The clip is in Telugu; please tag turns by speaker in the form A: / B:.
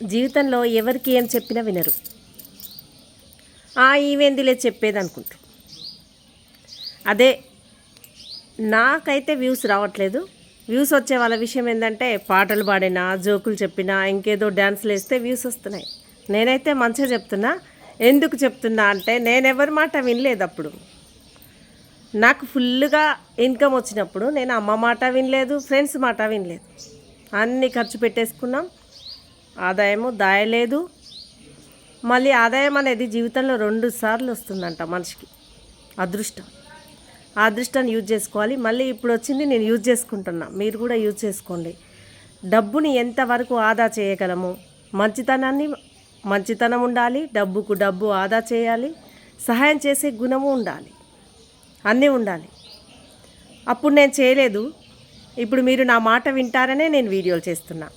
A: జీవితంలో ఎవరికి ఏం చెప్పినా వినరు. ఈవెందులే చెప్పేది అనుకుంటారు. అదే నాకైతే వ్యూస్ రావట్లేదు. వ్యూస్ వచ్చే వాళ్ళ విషయం ఏంటంటే పాటలు పాడినా, జోకులు చెప్పినా, ఇంకేదో డ్యాన్స్లు వేస్తే వ్యూస్ వస్తున్నాయి. నేనైతే మంచిగా చెప్తున్నా. ఎందుకు చెప్తున్నా అంటే నేను ఎవరి మాట వినలేదు. అప్పుడు నాకు ఫుల్గా ఇన్కమ్ వచ్చినప్పుడు నేను అమ్మ మాట వినలేదు, ఫ్రెండ్స్ మాట వినలేదు. అన్నీ ఖర్చు పెట్టేసుకున్నాం. ఆదాయము దాయలేదు. మళ్ళీ ఆదాయం అనేది జీవితంలో 2 సార్లు వస్తుందంట మనిషికి. అదృష్టం. ఆ అదృష్టాన్ని యూజ్ చేసుకోవాలి. మళ్ళీ ఇప్పుడు వచ్చింది నేను యూజ్ చేసుకుంటున్నా. మీరు కూడా యూజ్ చేసుకోండి. డబ్బుని ఎంతవరకు ఆదా చేయగలము, మంచితనం ఉండాలి, డబ్బుకు డబ్బు ఆదా చేయాలి, సహాయం చేసే గుణము ఉండాలి, అన్నీ ఉండాలి. అప్పుడు నేను చేయలేదు. ఇప్పుడు మీరు నా మాట వింటారనే నేను వీడియోలు చేస్తున్నా.